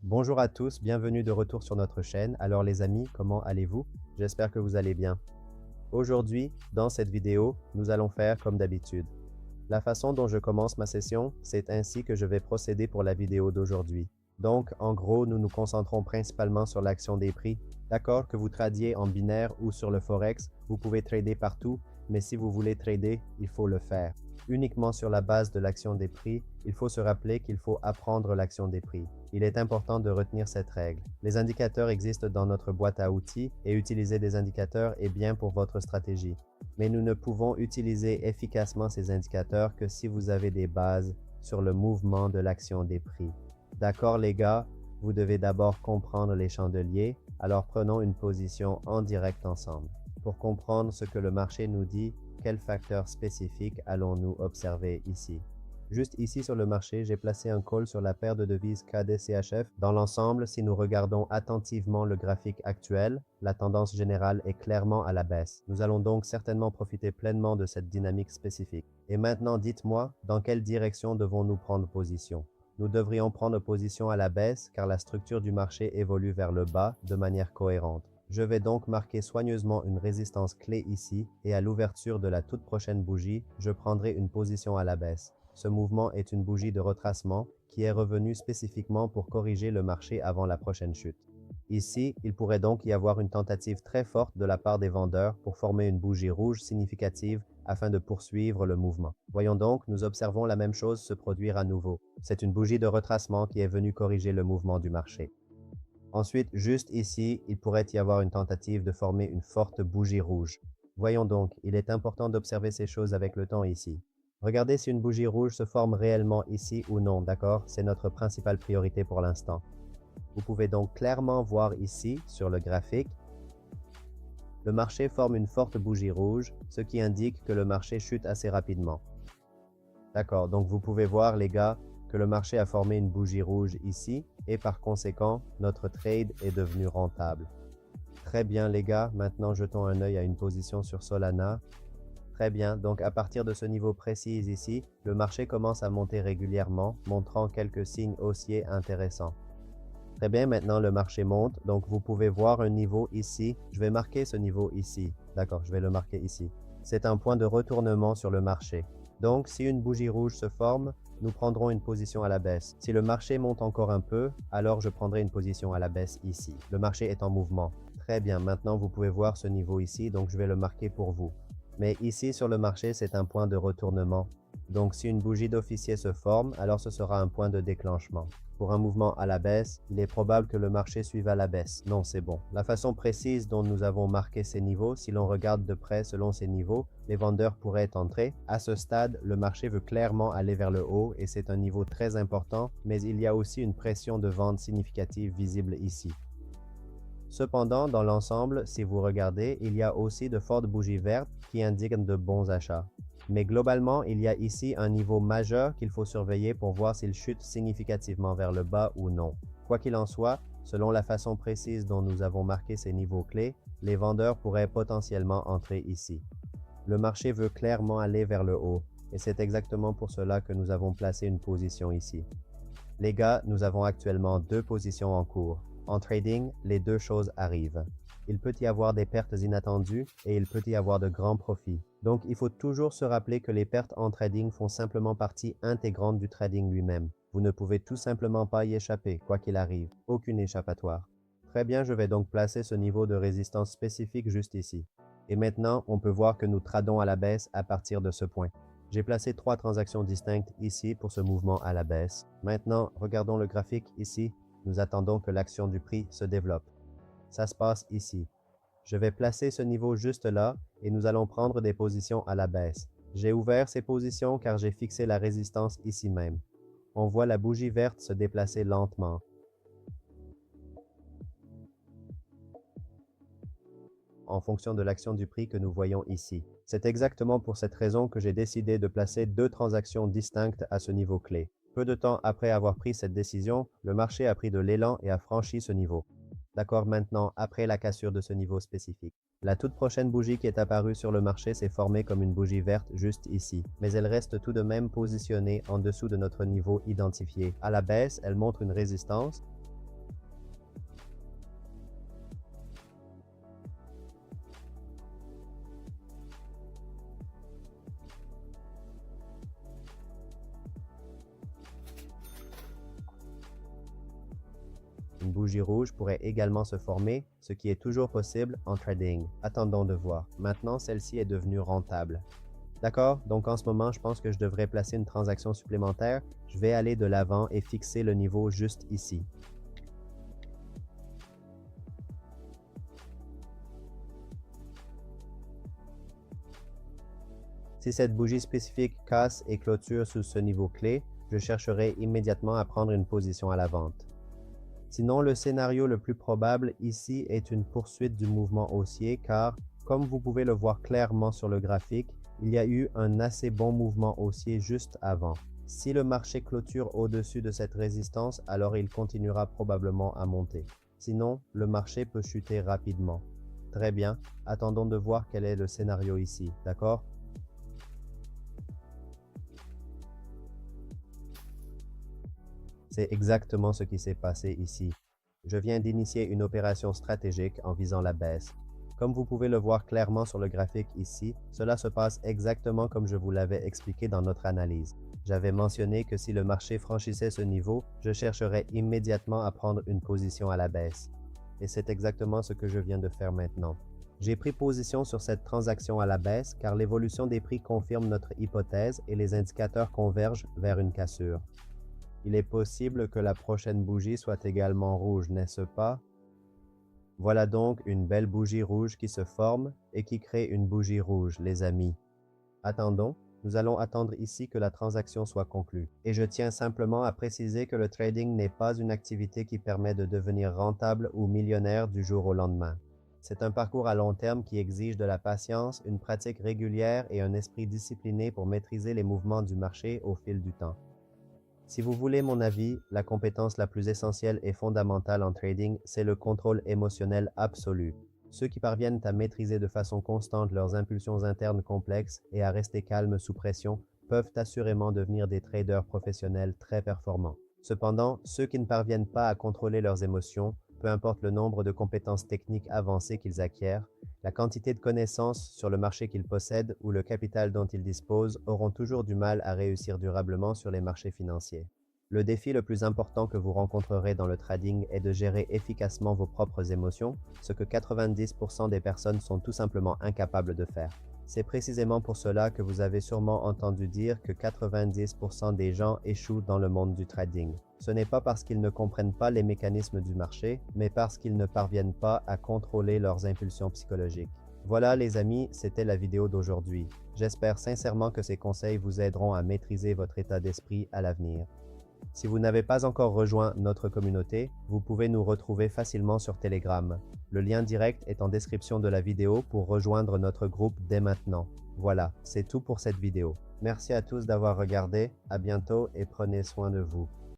Bonjour à tous, bienvenue de retour sur notre chaîne. Alors les amis, comment allez-vous? J'espère que vous allez bien. Aujourd'hui, dans cette vidéo, nous allons faire comme d'habitude. La façon dont je commence ma session, c'est ainsi que je vais procéder pour la vidéo d'aujourd'hui. Donc, en gros, nous nous concentrons principalement sur l'action des prix. D'accord, que vous tradiez en binaire ou sur le Forex, vous pouvez trader partout, mais si vous voulez trader, il faut le faire. Uniquement sur la base de l'action des prix, il faut se rappeler qu'il faut apprendre l'action des prix. Il est important de retenir cette règle. Les indicateurs existent dans notre boîte à outils et utiliser des indicateurs est bien pour votre stratégie. Mais nous ne pouvons utiliser efficacement ces indicateurs que si vous avez des bases sur le mouvement de l'action des prix. D'accord les gars, vous devez d'abord comprendre les chandeliers, alors prenons une position en direct ensemble. Pour comprendre ce que le marché nous dit, quels facteurs spécifiques allons-nous observer ici? Juste ici sur le marché, j'ai placé un call sur la paire de devises KD-CHF. Dans l'ensemble, si nous regardons attentivement le graphique actuel, la tendance générale est clairement à la baisse. Nous allons donc certainement profiter pleinement de cette dynamique spécifique. Et maintenant, dites-moi, dans quelle direction devons-nous prendre position? Nous devrions prendre position à la baisse car la structure du marché évolue vers le bas de manière cohérente. Je vais donc marquer soigneusement une résistance clé ici et à l'ouverture de la toute prochaine bougie, je prendrai une position à la baisse. Ce mouvement est une bougie de retracement qui est revenue spécifiquement pour corriger le marché avant la prochaine chute. Ici, il pourrait donc y avoir une tentative très forte de la part des vendeurs pour former une bougie rouge significative afin de poursuivre le mouvement. Voyons donc, nous observons la même chose se produire à nouveau. C'est une bougie de retracement qui est venue corriger le mouvement du marché. Ensuite, juste ici, il pourrait y avoir une tentative de former une forte bougie rouge. Voyons donc, il est important d'observer ces choses avec le temps ici. Regardez si une bougie rouge se forme réellement ici ou non, d'accord? C'est notre principale priorité pour l'instant. Vous pouvez donc clairement voir ici, sur le graphique, le marché forme une forte bougie rouge, ce qui indique que le marché chute assez rapidement. D'accord, donc vous pouvez voir les gars, que le marché a formé une bougie rouge ici, et par conséquent, notre trade est devenu rentable. Très bien les gars, maintenant jetons un œil à une position sur Solana. Très bien, donc à partir de ce niveau précis ici, le marché commence à monter régulièrement, montrant quelques signes haussiers intéressants. Très bien, maintenant le marché monte, donc vous pouvez voir un niveau ici. Je vais marquer ce niveau ici. D'accord, je vais le marquer ici. C'est un point de retournement sur le marché. Donc, si une bougie rouge se forme, nous prendrons une position à la baisse. Si le marché monte encore un peu, alors je prendrai une position à la baisse ici. Le marché est en mouvement. Très bien, maintenant vous pouvez voir ce niveau ici, donc je vais le marquer pour vous. Mais ici sur le marché, c'est un point de retournement. Donc si une bougie d'officier se forme, alors ce sera un point de déclenchement. Pour un mouvement à la baisse, il est probable que le marché suive à la baisse. Non, c'est bon. La façon précise dont nous avons marqué ces niveaux, si l'on regarde de près selon ces niveaux, les vendeurs pourraient entrer. À ce stade, le marché veut clairement aller vers le haut et c'est un niveau très important, mais il y a aussi une pression de vente significative visible ici. Cependant, dans l'ensemble, si vous regardez, il y a aussi de fortes bougies vertes qui indiquent de bons achats. Mais globalement, il y a ici un niveau majeur qu'il faut surveiller pour voir s'il chute significativement vers le bas ou non. Quoi qu'il en soit, selon la façon précise dont nous avons marqué ces niveaux clés, les vendeurs pourraient potentiellement entrer ici. Le marché veut clairement aller vers le haut, et c'est exactement pour cela que nous avons placé une position ici. Les gars, nous avons actuellement deux positions en cours. En trading, les deux choses arrivent. Il peut y avoir des pertes inattendues et il peut y avoir de grands profits. Donc, il faut toujours se rappeler que les pertes en trading font simplement partie intégrante du trading lui-même. Vous ne pouvez tout simplement pas y échapper, quoi qu'il arrive. Aucune échappatoire. Très bien, je vais donc placer ce niveau de résistance spécifique juste ici. Et maintenant, on peut voir que nous tradons à la baisse à partir de ce point. J'ai placé 3 transactions distinctes ici pour ce mouvement à la baisse. Maintenant, regardons le graphique ici. Nous attendons que l'action du prix se développe. Ça se passe ici. Je vais placer ce niveau juste là et nous allons prendre des positions à la baisse. J'ai ouvert ces positions car j'ai fixé la résistance ici même. On voit la bougie verte se déplacer lentement. En fonction de l'action du prix que nous voyons ici. C'est exactement pour cette raison que j'ai décidé de placer 2 transactions distinctes à ce niveau clé. Peu de temps après avoir pris cette décision, le marché a pris de l'élan et a franchi ce niveau. D'accord, maintenant, après la cassure de ce niveau spécifique. La toute prochaine bougie qui est apparue sur le marché s'est formée comme une bougie verte juste ici, mais elle reste tout de même positionnée en dessous de notre niveau identifié. À la baisse, elle montre une résistance, Une bougie rouge pourrait également se former, ce qui est toujours possible en trading. Attendons de voir. Maintenant, celle-ci est devenue rentable. D'accord? Donc en ce moment, je pense que je devrais placer une transaction supplémentaire. Je vais aller de l'avant et fixer le niveau juste ici. Si cette bougie spécifique casse et clôture sous ce niveau clé, je chercherai immédiatement à prendre une position à la vente. Sinon, le scénario le plus probable ici est une poursuite du mouvement haussier car, comme vous pouvez le voir clairement sur le graphique, il y a eu un assez bon mouvement haussier juste avant. Si le marché clôture au-dessus de cette résistance, alors il continuera probablement à monter. Sinon, le marché peut chuter rapidement. Très bien, attendons de voir quel est le scénario ici, d'accord? C'est exactement ce qui s'est passé ici. Je viens d'initier une opération stratégique en visant la baisse. Comme vous pouvez le voir clairement sur le graphique ici, cela se passe exactement comme je vous l'avais expliqué dans notre analyse. J'avais mentionné que si le marché franchissait ce niveau, je chercherais immédiatement à prendre une position à la baisse. Et c'est exactement ce que je viens de faire maintenant. J'ai pris position sur cette transaction à la baisse car l'évolution des prix confirme notre hypothèse et les indicateurs convergent vers une cassure. Il est possible que la prochaine bougie soit également rouge, n'est-ce pas? Voilà donc une belle bougie rouge qui se forme et qui crée une bougie rouge, les amis. Attendons, nous allons attendre ici que la transaction soit conclue. Et je tiens simplement à préciser que le trading n'est pas une activité qui permet de devenir rentable ou millionnaire du jour au lendemain. C'est un parcours à long terme qui exige de la patience, une pratique régulière et un esprit discipliné pour maîtriser les mouvements du marché au fil du temps. Si vous voulez mon avis, la compétence la plus essentielle et fondamentale en trading, c'est le contrôle émotionnel absolu. Ceux qui parviennent à maîtriser de façon constante leurs impulsions internes complexes et à rester calmes sous pression peuvent assurément devenir des traders professionnels très performants. Cependant, ceux qui ne parviennent pas à contrôler leurs émotions, peu importe le nombre de compétences techniques avancées qu'ils acquièrent, la quantité de connaissances sur le marché qu'ils possèdent ou le capital dont ils disposent auront toujours du mal à réussir durablement sur les marchés financiers. Le défi le plus important que vous rencontrerez dans le trading est de gérer efficacement vos propres émotions, ce que 90% des personnes sont tout simplement incapables de faire. C'est précisément pour cela que vous avez sûrement entendu dire que 90% des gens échouent dans le monde du trading. Ce n'est pas parce qu'ils ne comprennent pas les mécanismes du marché, mais parce qu'ils ne parviennent pas à contrôler leurs impulsions psychologiques. Voilà les amis, c'était la vidéo d'aujourd'hui. J'espère sincèrement que ces conseils vous aideront à maîtriser votre état d'esprit à l'avenir. Si vous n'avez pas encore rejoint notre communauté, vous pouvez nous retrouver facilement sur Telegram. Le lien direct est en description de la vidéo pour rejoindre notre groupe dès maintenant. Voilà, c'est tout pour cette vidéo. Merci à tous d'avoir regardé, à bientôt et prenez soin de vous.